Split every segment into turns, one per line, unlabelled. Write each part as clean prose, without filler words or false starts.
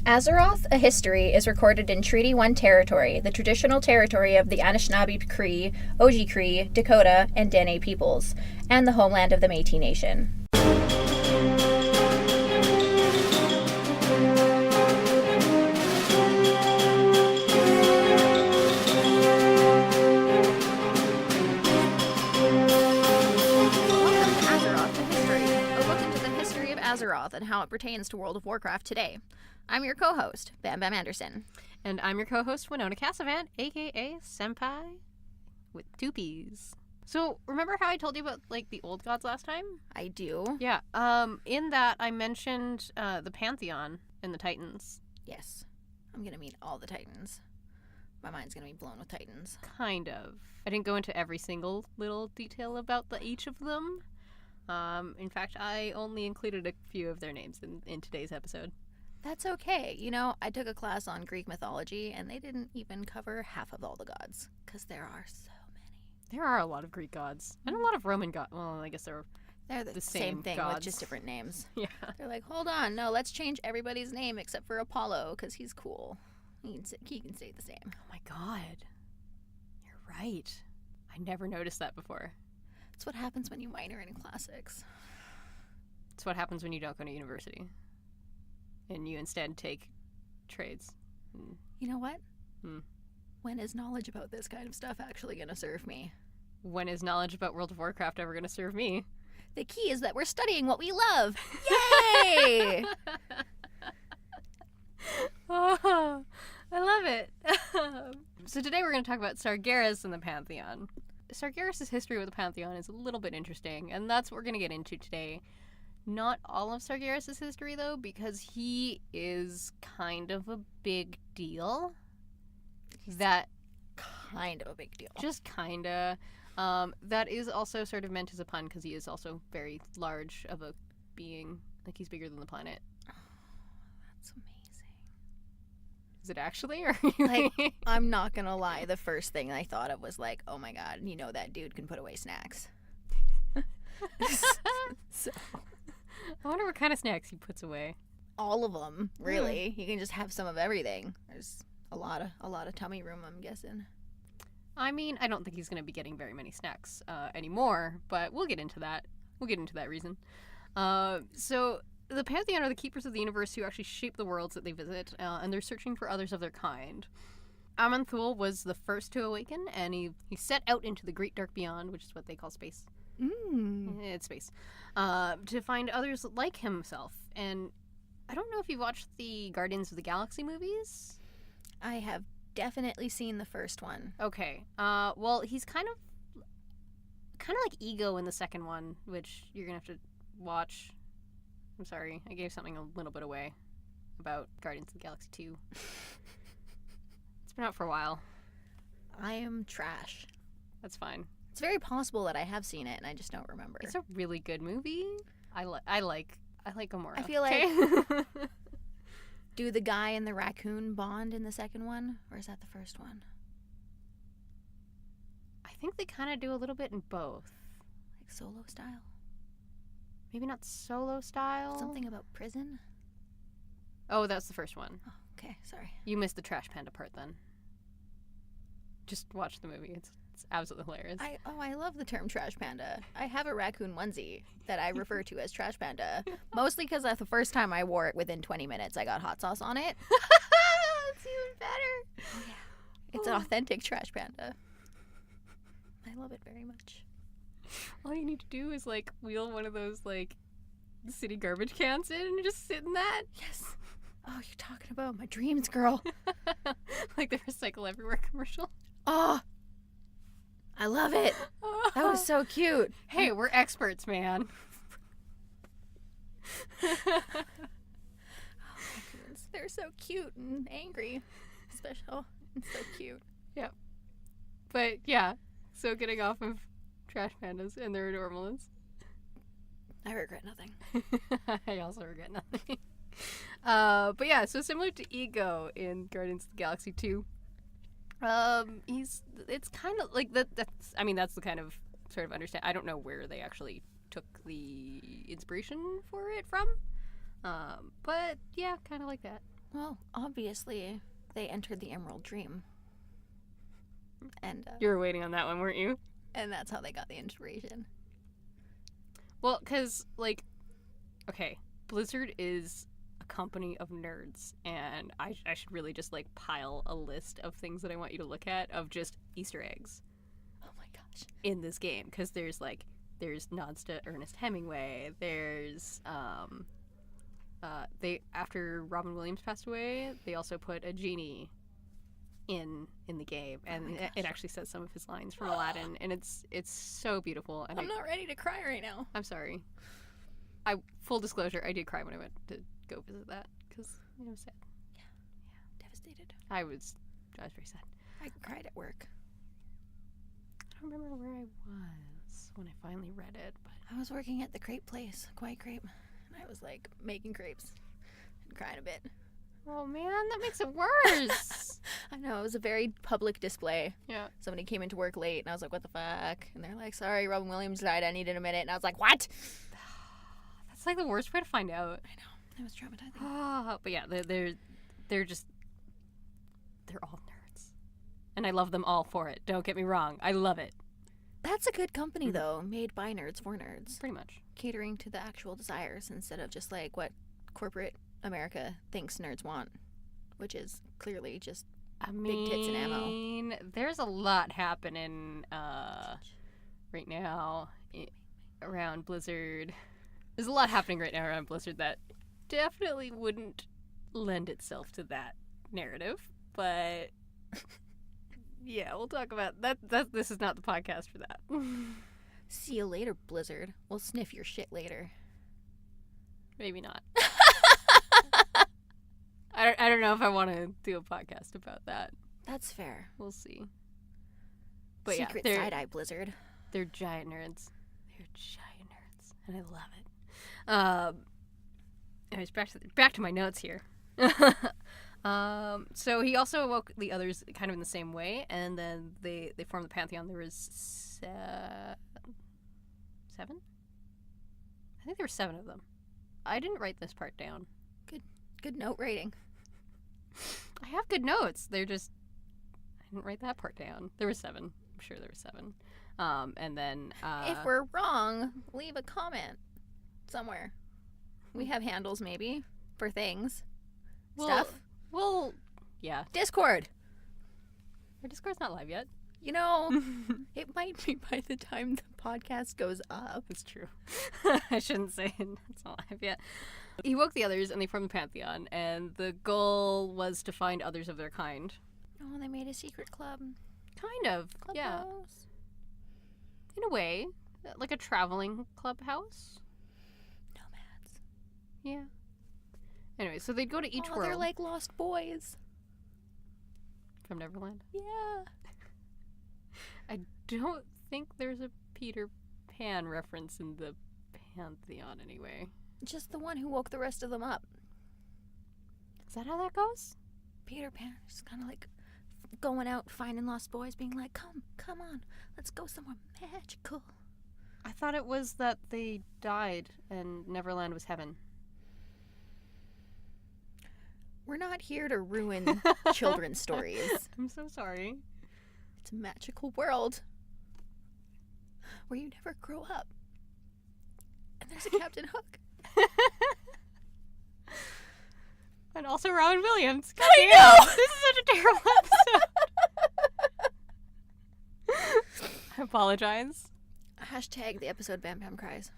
Azeroth, a history, is recorded in Treaty 1 territory, the traditional territory of the Anishinaabe Cree, Oji Cree, Dakota, and Dene peoples, and the homeland of the Métis Nation. Azeroth and how it pertains to World of Warcraft today. I'm your co-host, Bam Bam Anderson.
And I'm your co-host, Winona Cassavant, aka Senppai, with 2 P's. So, remember how I told you about, the old gods last time?
I do.
Yeah. In that, I mentioned the Pantheon and the Titans.
Yes. I'm gonna meet all the Titans. My mind's gonna be blown with Titans.
Kind of. I didn't go into every single little detail about each of them. In fact, I only included a few of their names in today's episode.
That's okay. You know, I took a class on Greek mythology, and they didn't even cover half of all the gods, because there are so many.
There are a lot of Greek gods, and a lot of Roman gods. Well, I guess they're
the same thing
gods.
with just different names.
Yeah.
They're like, hold on, no, let's change everybody's name except for Apollo, because he's cool. He can stay the same.
Oh my god. You're right. I never noticed that before.
It's what happens when you minor in classics.
It's what happens when you don't go to university. And you instead take trades.
You know what? When is knowledge about this kind of stuff actually going to serve me?
When is knowledge about World of Warcraft ever going to serve me?
The key is that we're studying what we love. Yay!
Oh, I love it. So today we're going to talk about Sargeras and the Pantheon. Sargeras' history with the Pantheon is a little bit interesting, and that's what we're going to get into today. Not all of Sargeras' history, though, because he is kind of a big deal.
Kind of a big deal.
Just kinda. That is also sort of meant as a pun, because he is also very large of a being. Like, he's bigger than the planet.
Oh, that's amazing.
Is it actually? Or
I'm not gonna lie, the first thing I thought of was like, oh my god, you know that dude can put away snacks. So,
I wonder what kind of snacks he puts away.
All of them, really. You can just have some of everything. There's a lot of tummy room, I'm guessing.
I mean, I don't think he's going to be getting very many snacks anymore, but we'll get into that. We'll get into that reason. So the Pantheon are the keepers of the universe who actually shape the worlds that they visit, and they're searching for others of their kind. Aman'Thul was the first to awaken, and he set out into the Great Dark Beyond, which is what they call space. It's space. To find others like himself. And I don't know if you've watched the Guardians of the Galaxy movies.
I have definitely seen the first one.
Okay. Well, he's kind of like Ego in the second one, which you're gonna have to watch. I'm sorry, I gave something a little bit away about Guardians of the Galaxy 2. It's been out for a while.
I am trash.
That's fine.
It's very possible that I have seen it and I just don't remember.
It's a really good movie. I like Gamora.
I feel like do the guy and the raccoon bond in the second one, or is that the first one?
I think they kind of do a little bit in both.
Like Solo style?
Maybe not Solo style.
Something about prison?
Oh, that's the first one.
Oh, okay, sorry.
You missed the Trash Panda part then. Just watch the movie. It's absolutely hilarious.
I love the term trash panda. I have a raccoon onesie that I refer to as trash panda. Mostly because the first time I wore it, within 20 minutes, I got hot sauce on it.
That's even better.
Oh, yeah. It's an authentic trash panda. I love it very much.
All you need to do is, wheel one of those, city garbage cans in and just sit in that.
Yes. Oh, you're talking about my dreams, girl.
Like the Recycle Everywhere commercial.
Oh, I love it. That was so cute.
Hey, we're experts, man.
Oh, my goodness. They're so cute and angry. Special and so cute.
Yeah. But, yeah. So getting off of trash pandas and their adorableness.
I regret nothing.
I also regret nothing. But yeah, so similar to Ego in Guardians of the Galaxy 2. It's kind of like that's the kind of sort of understand. I don't know where they actually took the inspiration for it from. But yeah, kind of like that.
Well, obviously, they entered the Emerald Dream. And
You were waiting on that one, weren't you?
and that's how they got the inspiration.
Well, because, like, okay, Blizzard is a company of nerds, and I should really just, like, pile a list of things that I want you to look at of just Easter eggs.
Oh my gosh.
In this game, because there's nods to Ernest Hemingway, there's, after Robin Williams passed away, they also put a genie in the game, and it actually says some of his lines from Aladdin, and it's so beautiful. And
I'm not ready to cry right now.
I'm sorry. Full disclosure, I did cry when I went to go visit that because it was sad.
Yeah. Devastated.
I was very sad.
I cried at work.
I don't remember where I was when I finally read it, but
I was working at the crepe place, Quiet Crepe, and I was like making crepes and crying a bit.
oh man, that makes it worse.
I know, it was a very public display.
Yeah.
Somebody came into work late, and I was like, what the fuck? And they're like, sorry, Robin Williams died, I needed a minute. And I was like, what?
That's like the worst way to find out.
I know, it was traumatizing.
But yeah, they're all nerds. And I love them all for it. Don't get me wrong. I love it.
That's a good company, though, made by nerds for nerds.
Pretty much.
Catering to the actual desires instead of just like what corporate America thinks nerds want, which is clearly just big tits and ammo.
There's a lot happening right now around Blizzard. There's a lot happening right now around Blizzard that definitely wouldn't lend itself to that narrative, but yeah, we'll talk about that. This is not the podcast for that.
See you later, Blizzard. We'll sniff your shit later.
Maybe not. I don't know if I want to do a podcast about that.
That's fair.
We'll see. But
Secret
yeah,
side-eye Blizzard.
They're giant nerds. They're giant nerds, and I love it. Anyways, back to my notes here. So he also awoke the others kind of in the same way, and then they formed the Pantheon. There was seven? I think there were 7 of them. I didn't write this part down.
Good note rating.
I have good notes. They're just I didn't write that part down. There were 7. I'm sure there were 7. And then
If we're wrong, leave a comment somewhere. We have handles maybe for things. Stuff.
Well, yeah.
Discord.
Our Discord's not live yet.
You know, it might be by the time the podcast goes up.
It's true. I shouldn't say it's not live yet. He woke the others, and they formed the Pantheon, and the goal was to find others of their kind.
Oh, they made a secret club.
Kind of, yeah.
Clubhouse.
In a way, like a traveling clubhouse.
Nomads.
Yeah. Anyway, so they'd go to each
Oh,
world.
they're like lost boys.
From Neverland.
Yeah.
I don't think there's a Peter Pan reference in the Pantheon anyway.
Just the one who woke the rest of them up.
Is that how that goes?
Peter Pan is kind of like going out, finding lost boys, being like, come on, let's go somewhere magical.
I thought it was that they died and Neverland was heaven.
We're not here to ruin children's stories.
I'm so sorry.
It's a magical world where you never grow up. And there's a Captain Hook.
And also Robin Williams. God
I know!
This is such a terrible episode. I apologize.
Hashtag the episode Bam Bam cries.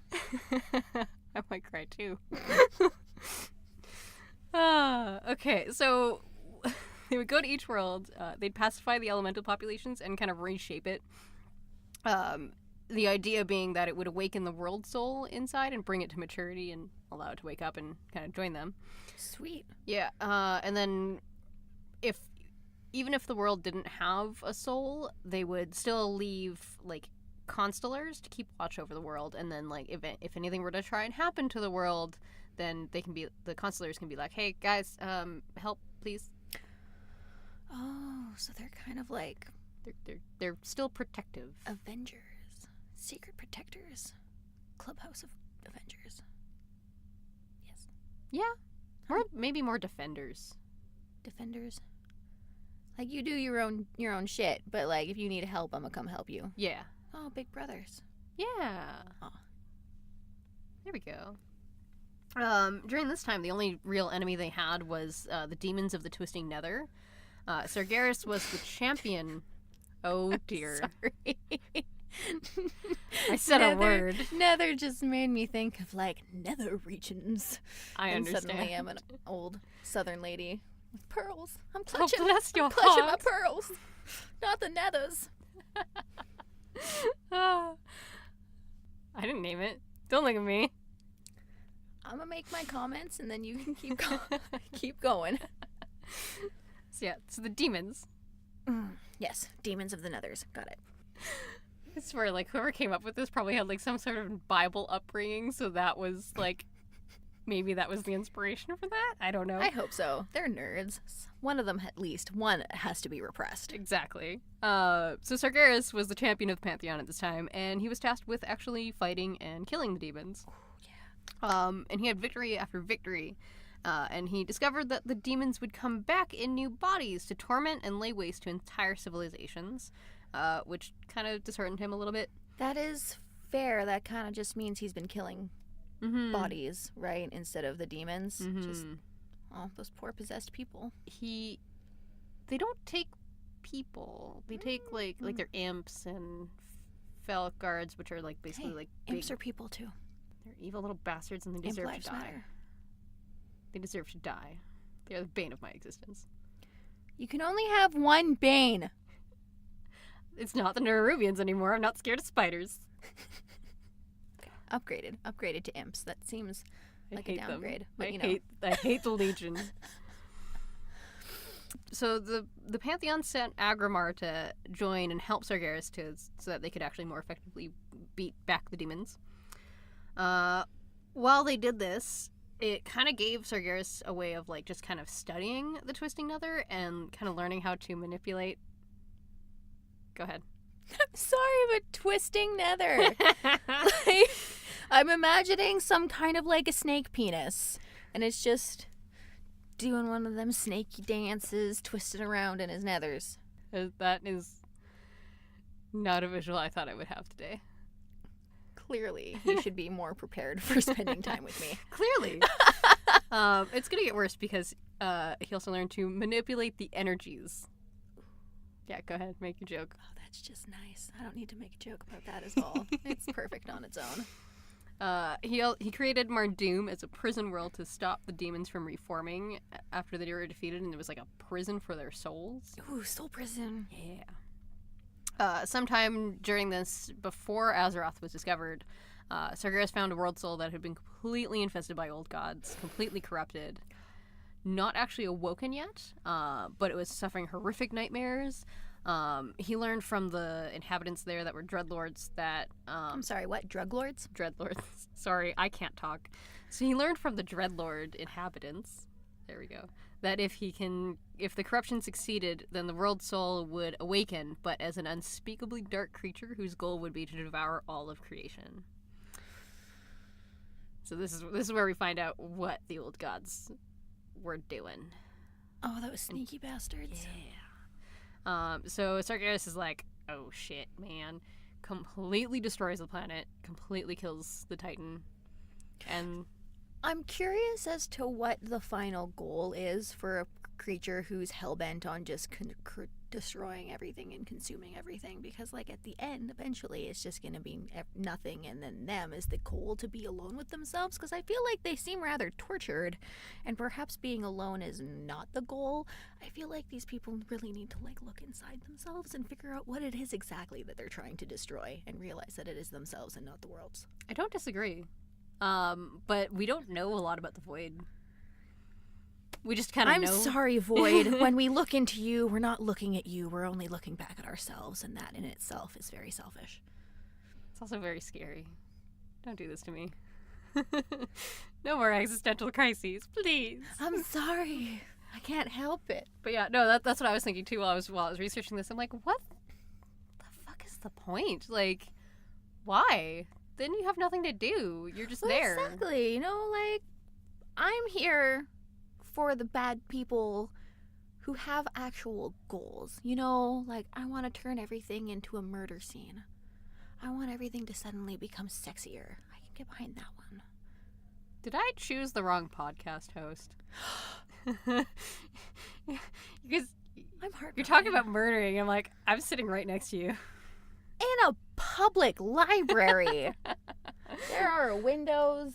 I might cry too. Okay, so they would go to each world. They'd pacify the elemental populations and kind of reshape it. The idea being that it would awaken the world soul inside and bring it to maturity and allow it to wake up and kind of join them.
Sweet.
Yeah, and then even if the world didn't have a soul, they would still leave, like, constellars to keep watch over the world, and then, like, if anything were to try and happen to the world, then the constellars can be like, hey, guys, help, please.
Oh, so they're kind of like...
They're still protective.
Avengers. Secret protectors. Clubhouse of Avengers. Yes.
Yeah. Maybe more defenders.
defenders. Like, you do your own shit, but, like, if you need help, I'm gonna come help you.
Yeah.
Oh, big brothers.
Yeah.
Oh.
There we go. During this time, the only real enemy they had was the demons of the Twisting Nether. Sargeras was the champion. Oh, dear.
Sorry.
I said a word.
Nether just made me think of, like, nether regions.
I understand.
Suddenly I'm an old southern lady with pearls. I'm clutching,
bless your
clutching my
heart.
pearls. Not the nethers.
I didn't name it. Don't look at me.
I'm gonna make my comments and then you can keep keep going.
So the demons.
Yes, demons of the nethers. Got it.
I swear, like, whoever came up with this probably had, like, some sort of Bible upbringing, so that was, like, maybe that was the inspiration for that? I don't know.
I hope so. They're nerds. One of them, at least, one has to be repressed.
Exactly. So Sargeras was the champion of the Pantheon at this time, and he was tasked with actually fighting and killing the demons. And he had victory after victory. And he discovered that the demons would come back in new bodies to torment and lay waste to entire civilizations, which kind of disheartened him a little bit.
That is fair. That kind of just means he's been killing bodies, right? Instead of the demons. Just, oh, those poor possessed people.
They don't take people. They take, like their imps and Phallic guards, which are, like, basically, like,
imps are people, too.
They're evil little bastards, and they deserve to die.
Matter.
They deserve to die. They are the bane of my existence.
You can only have one bane.
It's not the Nerubians anymore. I'm not scared of spiders.
Upgraded to imps. That seems like a downgrade. But,
I hate the Legion. So the Pantheon sent Agrimar to join and help Sargeras so that they could actually more effectively beat back the demons. While they did this, it kind of gave Sargeras a way of, like, just kind of studying the Twisting Nether and kind of learning how to manipulate. Go ahead.
I'm sorry, but twisting nether. Like, I'm imagining some kind of, like, a snake penis, and it's just doing one of them snaky dances, twisting around in his nethers.
That is not a visual I thought I would have today.
Clearly, you should be more prepared for spending time with me.
Clearly. It's going to get worse because he also learned to manipulate the energies. Yeah, go ahead. Make your joke.
Oh, that's just nice. I don't need to make a joke about that at all. It's perfect on its own.
He created Mardoom as a prison world to stop the demons from reforming after they were defeated, and it was like a prison for their souls.
Ooh, soul prison.
Yeah. Sometime during this, before Azeroth was discovered, Sargeras found a world soul that had been completely infested by old gods, completely corrupted, not actually awoken yet, but it was suffering horrific nightmares. He learned from the inhabitants there that were dreadlords that...
I'm sorry, what? Drug lords?
Dreadlords. Sorry, I can't talk. So he learned from the dreadlord inhabitants, there we go, that if the corruption succeeded, then the world soul would awaken, but as an unspeakably dark creature whose goal would be to devour all of creation. So this is where we find out what the old gods were doing.
Oh, those sneaky bastards.
Yeah. So Sargeras is like, oh shit, man. Completely destroys the planet, completely kills the Titan, and...
I'm curious as to what the final goal is for a creature who's hellbent on just destroying everything and consuming everything, because, like, at the end, eventually, it's just going to be nothing, and then them is the goal to be alone with themselves, because I feel like they seem rather tortured, and perhaps being alone is not the goal. I feel like these people really need to, like, look inside themselves and figure out what it is exactly that they're trying to destroy, and realize that it is themselves and not the worlds.
I don't disagree. But we don't know a lot about the Void. We just kind of know.
I'm sorry, Void. When we look into you, we're not looking at you. We're only looking back at ourselves, and that in itself is very selfish.
It's also very scary. Don't do this to me. No more existential crises, please.
I'm sorry. I can't help it.
But yeah, no, that's what I was thinking too while I was researching this. I'm like, what the fuck is the point? Like, why? Then you have nothing to do. You're just there.
Exactly. You know, like, I'm here for the bad people who have actual goals. You know, like, I want to turn everything into a murder scene. I want everything to suddenly become sexier. I can get behind that one.
Did I choose the wrong podcast host? Because
I'm heartbroken.
you're talking about murdering. I'm like, I'm sitting right next to you.
In a public library. There are windows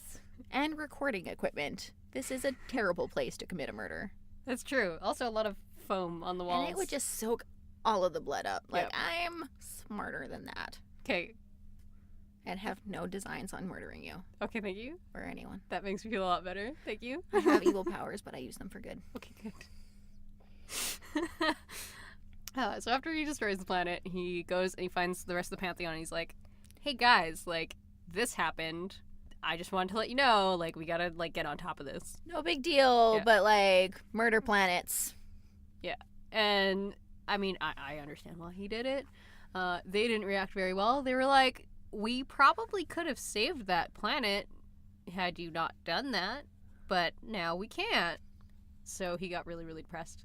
and recording equipment. This is a terrible place to commit a murder.
That's true. Also, a lot of foam on the walls.
And it would just soak all of the blood up. Like,
Yep.
I'm smarter than that.
Okay.
And have no designs on murdering you
Okay, thank you.
or anyone.
That makes me feel a lot better. Thank you.
I have evil powers, but I use them for good.
Okay, good. So after he destroys the planet, he goes and he finds the rest of the Pantheon, and he's like, hey guys, like, this happened. I just wanted to let you know, like, we gotta, like, get on top of this.
No big deal,
Yeah.
but, like, murder planets.
And, I mean, I understand why he did it. They didn't react very well. They were like, we probably could have saved that planet had you not done that, but now we can't. So he got really, really depressed.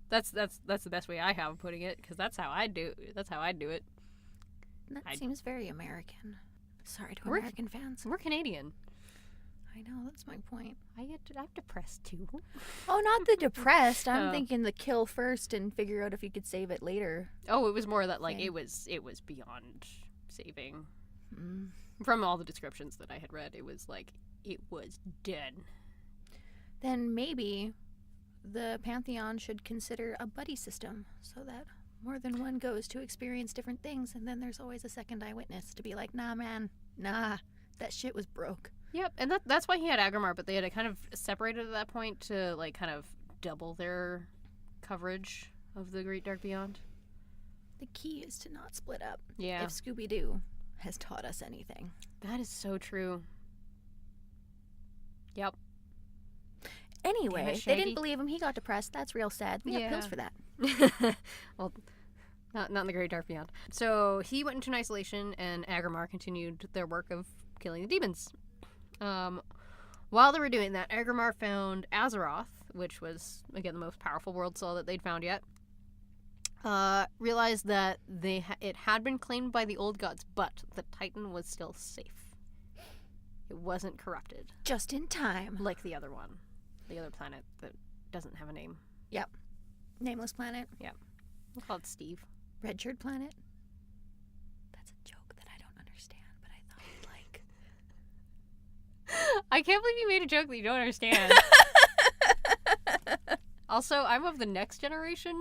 That's the best way I have of putting it, because that's how I do it.
That seems very American. Sorry to
We're-
American fans.
We're Canadian.
I know, that's my point.
I'm depressed too.
Oh, not the depressed. I'm
Oh.
thinking the kill first and figure out if you could save it later.
Oh, it was more that, like,
Okay.
it was beyond saving.
Mm.
From all the descriptions that I had read, it was like, it was dead.
Then maybe the Pantheon should consider a buddy system so that more than one goes to experience different things, and then there's always a second eyewitness to be like, nah, man, nah, that shit was broke.
Yep, and that's why he had Agramar, but they had kind of separated at that point to, like, kind of double their coverage of the Great Dark Beyond.
The key is to not split up.
Yeah,
If Scooby-Doo has taught us anything.
that is so true. Yep.
Anyway,
Damn it,
they
Shaggy.
didn't believe him. He got depressed. That's real sad. We have pills
Yeah.
for that.
Well, not in the Great Dark Beyond. So he went into an isolation, and Agramar continued their work of killing the demons. While they were doing that, Agramar found Azeroth, which was, again, the most powerful world soul that they'd found yet. Realized that it had been claimed by the old gods, but the Titan was still safe. It wasn't corrupted,
Just in time.
like the other one, the other planet that doesn't have a name.
Nameless planet.
We'll call it Steve.
Red shirt planet. That's a joke that I don't understand, but I thought you'd like.
I can't believe you made a joke that you don't understand. Also, I'm of the next generation.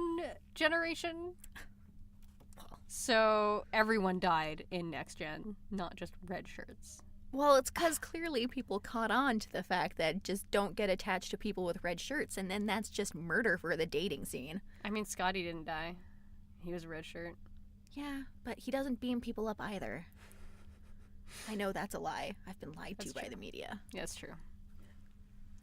So everyone died in next gen, not just red shirts.
Well, it's because clearly people caught on to the fact that just don't get attached to people with red shirts, and then that's just murder for the dating scene.
I mean, Scotty didn't die. He was a red shirt.
Yeah, but he doesn't beam people up either. I know that's a lie. I've been lied
That's
to by
true.
the media.
Yeah, that's true.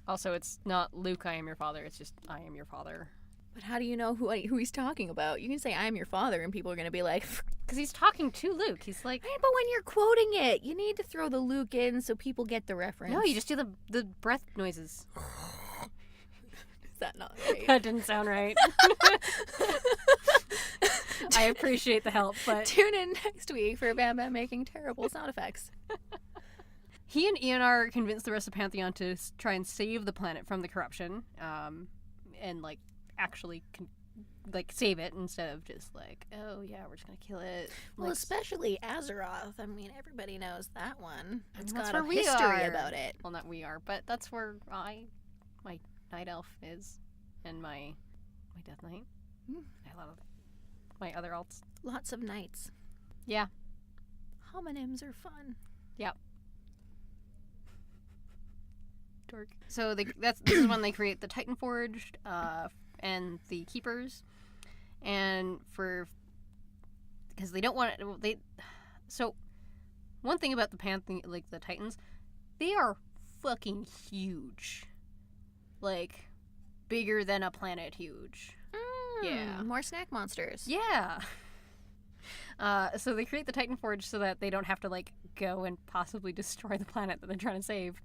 Also, it's not Luke, I am your father. It's just, I am your father.
But how do you know who he's talking about? You can say, I'm your father, and people are going to be like,
Because he's talking to Luke. He's like,
"Hey, but when you're quoting it, you need to throw the Luke in so people get the reference.
no, you just do the breath noises.
Is that not right?
That didn't sound right. I appreciate the help, but
Tune in next week for Bam Bam making terrible sound effects.
he and Eonar convinced the rest of Pantheon to try and save the planet from the corruption, and like actually save it instead of just like, oh yeah, we're just gonna kill it.
Well,
Like,
especially Azeroth. I mean, everybody knows that one. It's
that's
got a
where we
history
are.
about it.
well, not we are, but that's where my night elf is, and my death knight.
Mm.
I love my other alts.
Lots of knights.
Yeah.
Homonyms are fun.
Dork. So this is when they create the Titan Forged, and the Keepers, and because they don't want it. So one thing about the Pantheon, like the Titans, they are fucking huge, like bigger than a planet huge. Yeah.
More snack monsters.
Yeah. So they create the Titan Forge so that they don't have to like go and possibly destroy the planet that they're trying to save.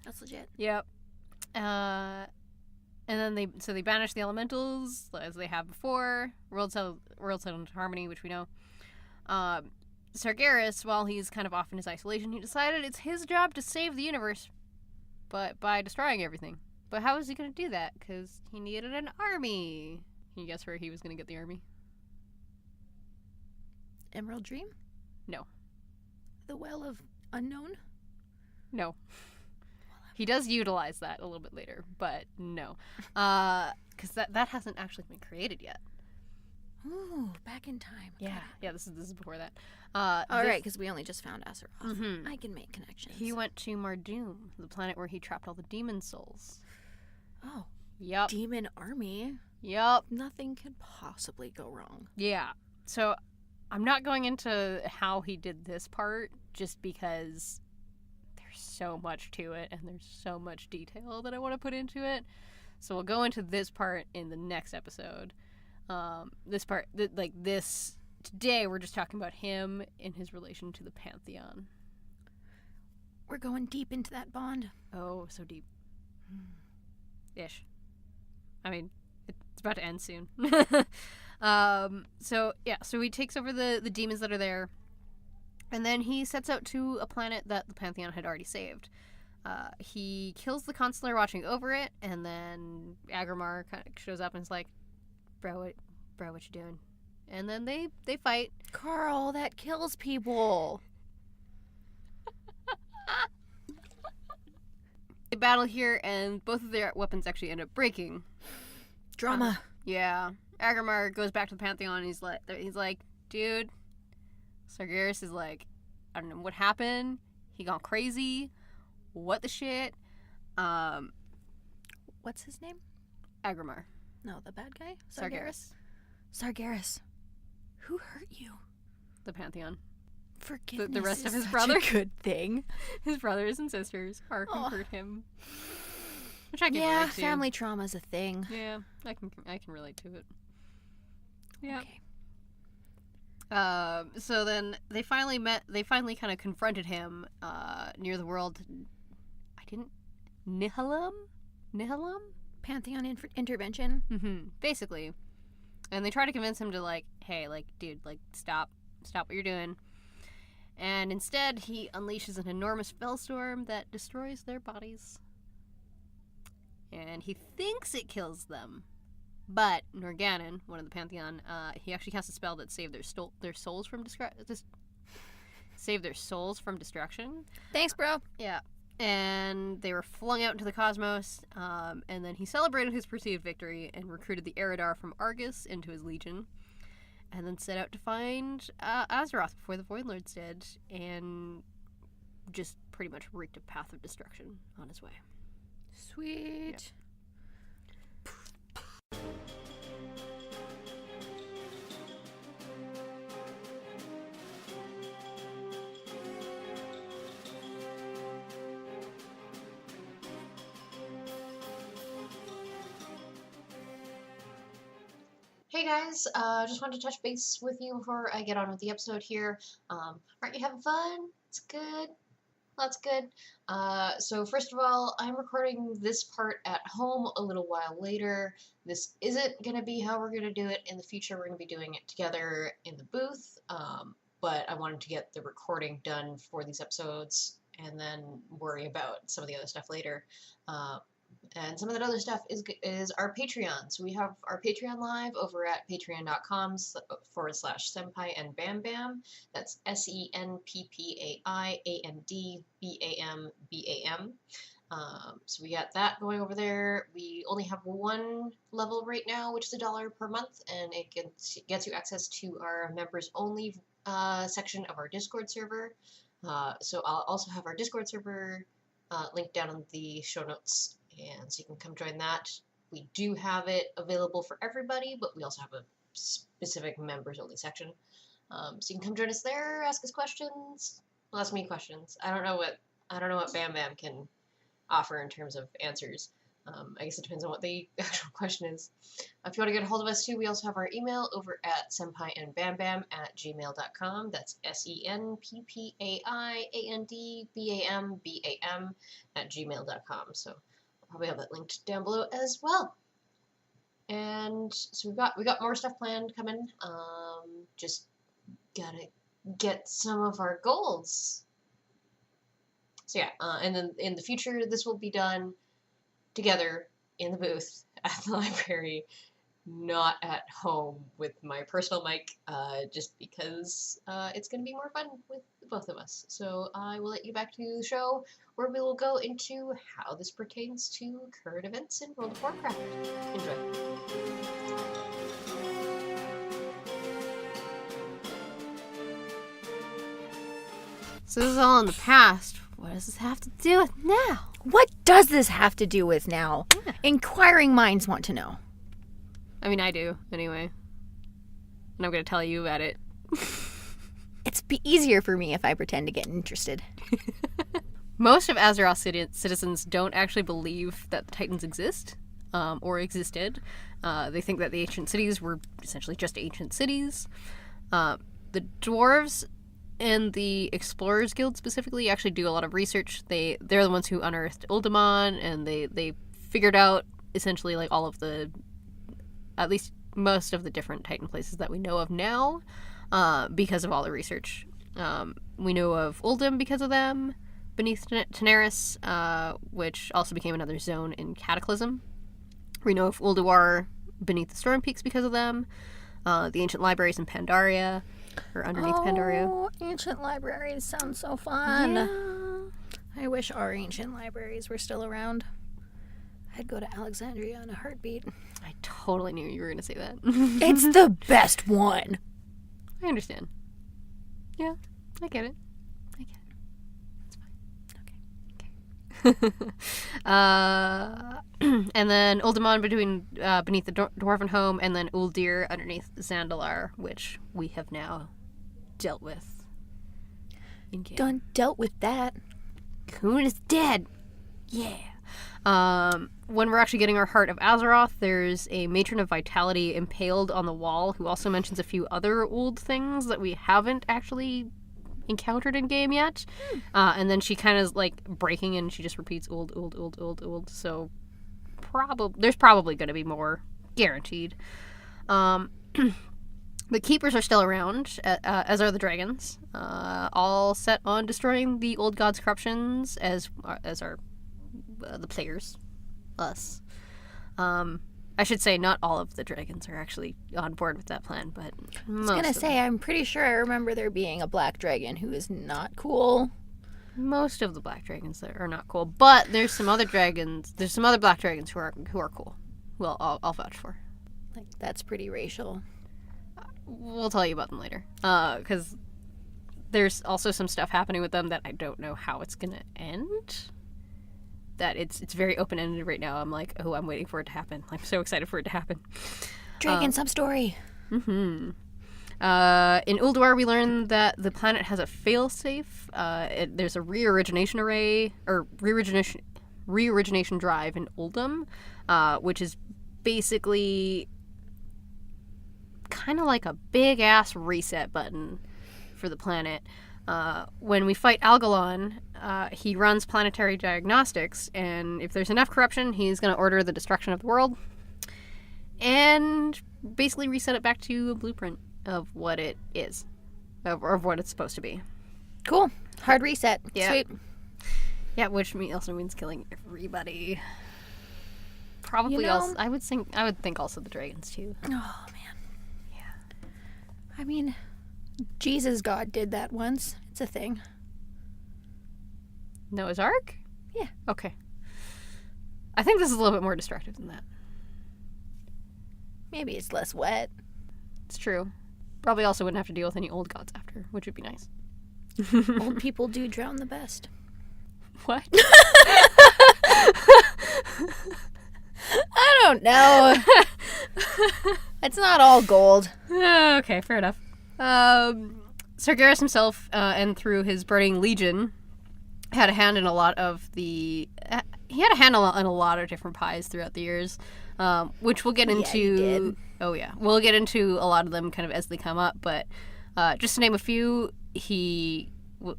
That's legit.
Yep. And then they banish the elementals as they have before. World settled into harmony, which we know. Sargeras, while he's kind of off in his isolation, he decided it's his job to save the universe, but by destroying everything. But how is he going to do that? Because he needed an army. Can you guess where he was going to get the army?
Emerald Dream?
No.
The Well of Unknown?
No. He does utilize that a little bit later, but no. Because that hasn't actually been created yet.
Ooh, back in time.
Yeah, this is before that.
Right, because we only just found Azeroth.
Mm-hmm.
I can make connections.
He went to Mardoom, the planet where he trapped all the demon souls.
Oh.
Yep.
Demon army?
Yep.
Nothing could possibly go wrong.
Yeah. So I'm not going into how he did this part just because there's so much to it and there's so much detail that I want to put into it. So we'll go into this part in the next episode. Today we're just talking about him and his relation to the Pantheon.
We're going deep into that bond.
Oh, so deep. Ish. I mean, it's about to end soon. So he takes over the demons that are there, and then he sets out to a planet that the Pantheon had already saved. He kills the consular watching over it, and then Agrimar kind of shows up and is like, bro, what you doing? And then they fight.
Carl, that kills people.
They battle here, and both of their weapons actually end up breaking.
Drama.
Yeah. Agrimar goes back to the Pantheon, and he's like, dude, Sargeras is like, I don't know what happened. He gone crazy. What the shit?
What's his name?
Agrimar.
No, the bad guy?
Sargeras.
Who hurt you?
The Pantheon.
Forgiveness.
The rest of his
such
brother?
A good thing.
His brothers and sisters are who hurt him. Which I can relate to.
Family trauma's a thing.
Yeah, I can relate to it. Yeah.
Okay.
So then they finally kind of confronted him near the world. Nihilum?
Pantheon intervention.
Mm-hmm. Basically. And they try to convince him to, like, hey, like, dude, like, stop what you're doing. And instead, he unleashes an enormous fellstorm that destroys their bodies. And he thinks it kills them. But Norganon, one of the Pantheon, he actually casts a spell that saved their souls from destruction.
Thanks, bro.
Yeah. And they were flung out into the cosmos, and then he celebrated his perceived victory and recruited the Eridar from Argus into his legion, and then set out to find Azeroth before the Void Lords did, and just pretty much wreaked a path of destruction on his way.
Sweet.
Yeah.
Hey guys, just wanted to touch base with you before I get on with the episode here. Aren't you having fun? It's good. That's good. So first of all, I'm recording this part at home a little while later. This isn't going to be how we're going to do it in the future. We're going to be doing it together in the booth, but I wanted to get the recording done for these episodes and then worry about some of the other stuff later. And some of that other stuff is our Patreon. So we have our Patreon live over at patreon.com/senppaiandbambam. That's SENPPAIANDBAMBAM. So we got that going over there. We only have one level right now, which is $1 per month, and it gets you access to our members only section of our Discord server. So I'll also have our Discord server linked down in the show notes. And so you can come join that. We do have it available for everybody, but we also have a specific members only section. So you can come join us there, ask us questions. Well, ask me questions. I don't know what Bam Bam can offer in terms of answers. I guess it depends on what the actual question is. If you want to get a hold of us too, we also have our email over at senppaiandbambam@gmail.com. That's SENPPAIANDBAMBAM@gmail.com. So probably have that linked down below as well. And so we got more stuff planned coming. Just gotta get some of our goals. So yeah, and then in the future, this will be done together in the booth at the library, not at home with my personal mic, just because it's going to be more fun with both of us. So I will let you back to the show, where we will go into how this pertains to current events in World of Warcraft. Enjoy.
So this is all in the past. What does this have to do with now?
What does this have to do with now?
Yeah.
Inquiring minds want to know.
I mean, I do, anyway. And I'm going to tell you about it.
It's be easier for me if I pretend to get interested.
Most of Azeroth citizens don't actually believe that the Titans exist, or existed. They think that the ancient cities were essentially just ancient cities. The dwarves and the Explorers Guild specifically actually do a lot of research. They're the ones who unearthed Uldaman, and they figured out essentially like all of the, at least most of the different Titan places that we know of now, because of all the research. We know of Uldum because of them, beneath Daenerys, which also became another zone in Cataclysm. We know of Ulduar beneath the Storm Peaks because of them. The ancient libraries in Pandaria, or underneath Pandaria.
Oh, ancient libraries sound so fun.
Yeah.
I wish our ancient libraries were still around. I'd go to Alexandria in a heartbeat.
I totally knew you were going to say that.
It's the best one.
I understand. Yeah, I get it. It's fine. Okay. And then Uldaman beneath the Dwarven Home, and then Uldir underneath Zandalar, which we have now dealt with.
Done dealt with that.
Khun is dead. Yeah. When we're actually getting our Heart of Azeroth, there's a Matron of Vitality impaled on the wall who also mentions a few other old things that we haven't actually encountered in game yet. And then she kind of like breaking and she just repeats old. So there's probably going to be more, guaranteed. The Keepers are still around, as are the Dragons, all set on destroying the old gods' corruptions, as are the players, us. I should say not all of the dragons are actually on board with that plan, but most
I was going to
of
say,
them.
I'm pretty sure I remember there being a black dragon who is not cool.
Most of the black dragons that are not cool, but there's some other dragons. There's some other black dragons who are cool. Well, I'll vouch for.
Like, that's pretty racial.
We'll tell you about them later, because there's also some stuff happening with them that I don't know how it's gonna end. That it's very open-ended right now. I'm like, oh, I'm waiting for it to happen. I'm so excited for it to happen.
Dragon sub-story.
Mm-hmm. In Ulduar, we learned that the planet has a failsafe. There's a reorigination array, or reorigination drive in Uldum, which is basically kind of like a big-ass reset button for the planet. When we fight Algalon, he runs planetary diagnostics, and if there's enough corruption, he's going to order the destruction of the world and basically reset it back to a blueprint of what it is, of what it's supposed to be.
Cool. Hard reset.
Yeah.
Sweet.
Yeah, which also means killing everybody. Probably
You know,
also. I would think also the dragons too.
Oh, man. Yeah. I mean, Jesus God did that once. It's a thing.
Noah's Ark?
Yeah.
Okay. I think this is a little bit more destructive than that.
Maybe it's less wet.
It's true. Probably also wouldn't have to deal with any old gods after, which would be nice.
Old people do drown the best.
What?
I don't know. It's not all gold.
Okay, fair enough. Sargeras himself, and through his Burning Legion, had a hand in a lot of the... he had a hand in a lot of different pies throughout the years, which we'll get into...
Yeah, he did.
Oh, yeah. We'll get into a lot of them kind of as they come up, but just to name a few, he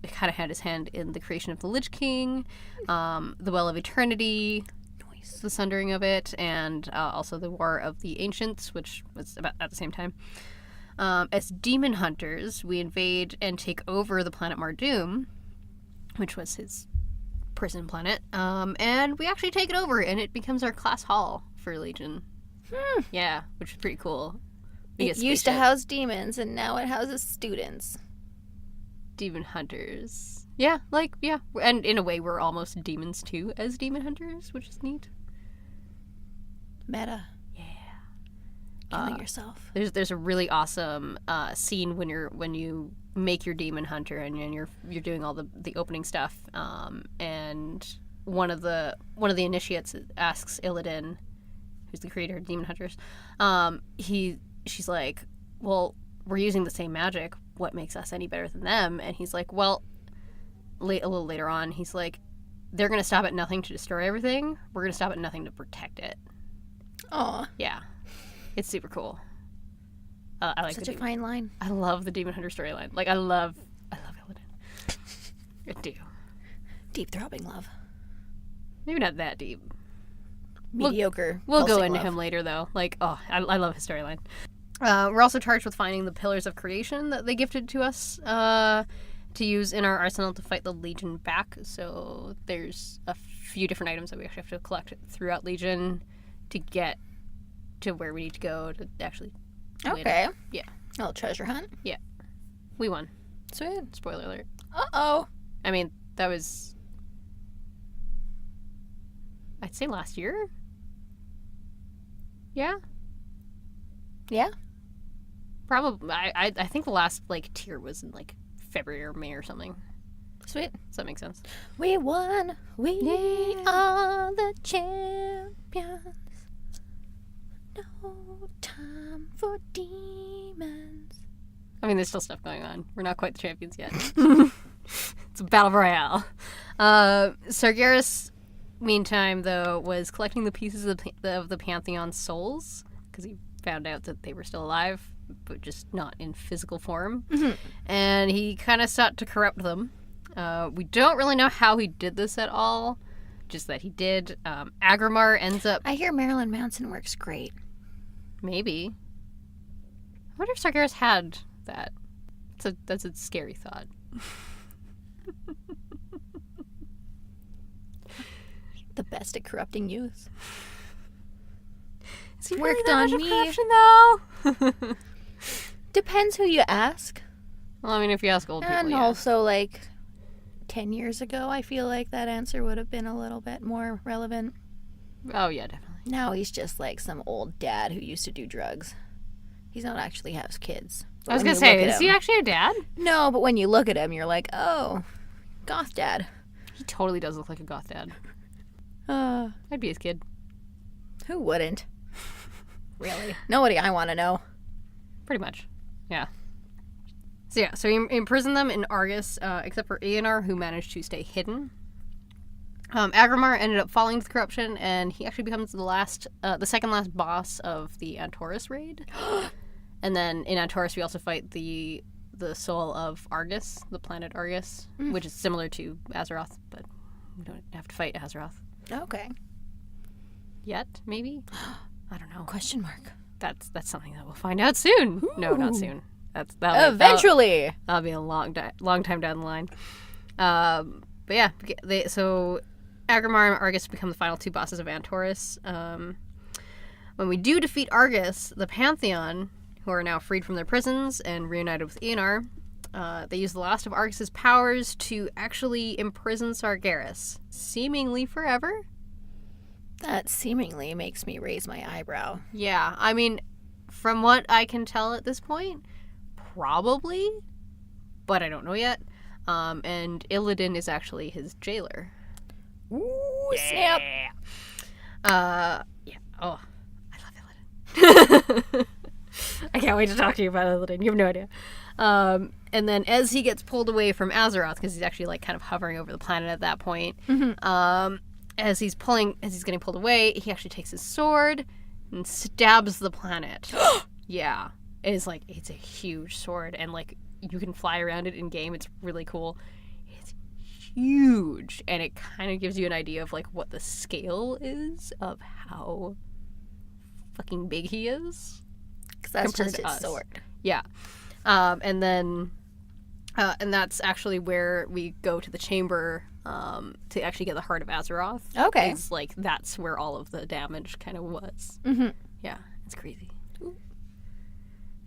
kind of had his hand in the creation of the Lich King, the Well of Eternity,
Nice.
the Sundering of it, and also the War of the Ancients, which was about at the same time. As demon hunters, we invade and take over the planet Mardum, which was his prison planet, and we actually take it over, and it becomes our class hall for Legion. Yeah, which is pretty cool.
It used to house demons, and now it houses students.
Demon hunters. Yeah, and in a way, we're almost demons too, as demon hunters, which is neat.
Meta.
Yeah.
Killing yourself.
There's a really awesome scene when you make your demon hunter and you're doing all the opening stuff, and one of the initiates asks Illidan, who's the creator of demon hunters, she's like, well, we're using the same magic, what makes us any better than them? And he's like, well, a little later on, he's like, they're gonna stop at nothing to destroy everything, we're gonna stop at nothing to protect it.
Aw.
Yeah, it's super cool. I like
Such a fine line.
I love the demon hunter storyline. Like, I love Illidan. I do.
Deep throbbing love.
Maybe not that deep.
Mediocre.
We'll go
pulsing
into
love.
him later, though. Like, I love his storyline. We're also charged with finding the Pillars of Creation that they gifted to us to use in our arsenal to fight the Legion back. So there's a few different items that we actually have to collect throughout Legion to get to where we need to go to actually.
Okay.
Yeah.
A little treasure hunt.
We won.
Sweet.
Spoiler alert.
Uh-oh.
I mean, that was, I'd say, last year. Yeah.
Yeah.
Probably. I think the last tier was in February or May or something.
Sweet.
Does that make sense?
We won. We are the champions. No time for demons.
I mean, there's still stuff going on. We're not quite the champions yet. It's a battle royale. Sargeras, meantime, though, was collecting the pieces of the Pantheon souls because he found out that they were still alive, but just not in physical form.
Mm-hmm.
And he kind of sought to corrupt them. We don't really know how he did this at all, just that he did. Agramar ends up...
I hear Marilyn Manson works great.
Maybe. I wonder if Sargeras had that. That's a scary thought.
The best at corrupting youth.
Is he
Worked
that
on
much of
me.
corruption, though?
Depends who you ask.
Well, I mean, if you ask old people,
And
yeah.
also, 10 years ago, I feel like that answer would have been a little bit more relevant.
Oh, yeah, definitely.
Now he's just like some old dad who used to do drugs. He's not actually has kids. But
I was
when
going to
you
say,
look at
is he
him-
actually a dad?
No, but when you look at him, you're like, oh, goth dad.
He totally does look like a goth dad. I'd be his kid.
Who wouldn't? Really? Nobody I want to know.
Pretty much. Yeah. So he imprisoned them in Argus, except for Aenar, who managed to stay hidden. Agramar ended up falling to the corruption, and he actually becomes the second last boss of the Antorus raid. And then in Antorus, we also fight the soul of Argus, the planet Argus, which is similar to Azeroth, but we don't have to fight Azeroth
Okay.
yet. Maybe. I don't know.
Question mark.
That's something that we'll find out soon. No, not
Ooh.
soon. That'll
Eventually.
That'll be a long time down the line. But yeah, so Agramar and Argus become the final two bosses of Antorus. When we do defeat Argus, the Pantheon, who are now freed from their prisons and reunited with Aenar, they use the last of Argus's powers to actually imprison Sargeras, seemingly forever.
That seemingly makes me raise my eyebrow.
Yeah, I mean, from what I can tell at this point, probably, but I don't know yet. And Illidan is actually his jailer.
Ooh, snap.
Yeah. Oh, I love Illidan. I can't wait to talk to you about Illidan. You have no idea. And then as he gets pulled away from Azeroth, because he's actually kind of hovering over the planet at that point, as he's getting pulled away, he actually takes his sword and stabs the planet. Yeah, it's a huge sword, and you can fly around it in game. It's really cool. It's huge, and it kind of gives you an idea of like what the scale is of how fucking big he is.
Because that's
compared
just
to
his
us.
sword.
Yeah. And then and that's actually where we go to the chamber to actually get the heart of Azeroth.
Okay.
It's like that's where all of the damage kind of was.
Mm-hmm.
Yeah, it's crazy.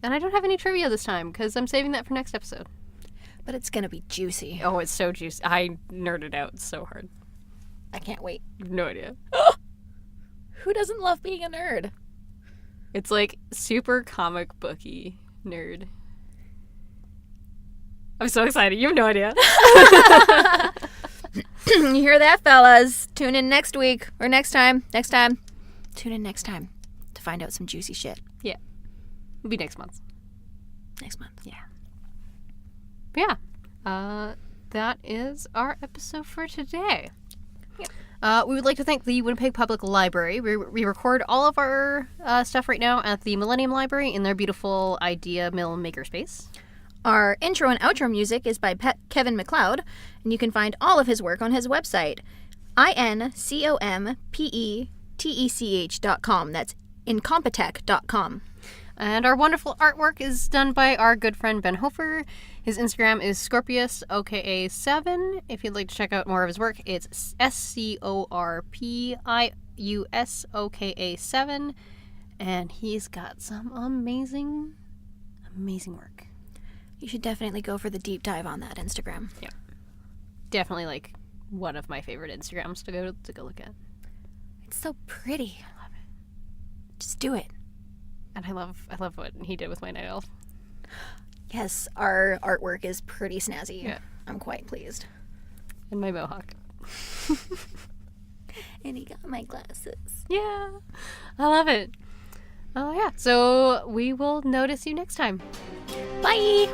And I don't have any trivia this time because I'm saving that for next episode.
But it's gonna be juicy.
Oh, it's so juicy. I nerded out so hard.
I can't wait.
No idea.
Who doesn't love being a nerd?
It's like super comic booky nerd. I'm so excited. You have no idea.
You hear that, fellas? Tune in next week or next time. Tune in next time to find out some juicy shit.
It'll be next month.
Next month.
But yeah. That is our episode for today. We would like to thank the Winnipeg Public Library. We record all of our stuff right now at the Millennium Library in their beautiful Idea Mill makerspace.
Our intro and outro music is by Kevin MacLeod, and you can find all of his work on his website, incompetech.com. That's incompetech.com.
And our wonderful artwork is done by our good friend Ben Hofer. His Instagram is Scorpius, OKA7. If you'd like to check out more of his work, it's SCORPIUSOKA7. And he's got some amazing work.
You should definitely go for the deep dive on that Instagram.
Yeah. Definitely like one of my favorite Instagrams to go look at.
It's so pretty. I love it. Just do it.
And I love what he did with my Night Elf.
Yes, our artwork is pretty snazzy.
Yeah.
I'm quite pleased.
And my mohawk.
And he got my glasses.
Yeah. I love it. Oh yeah. So we will notice you next time.
Bye!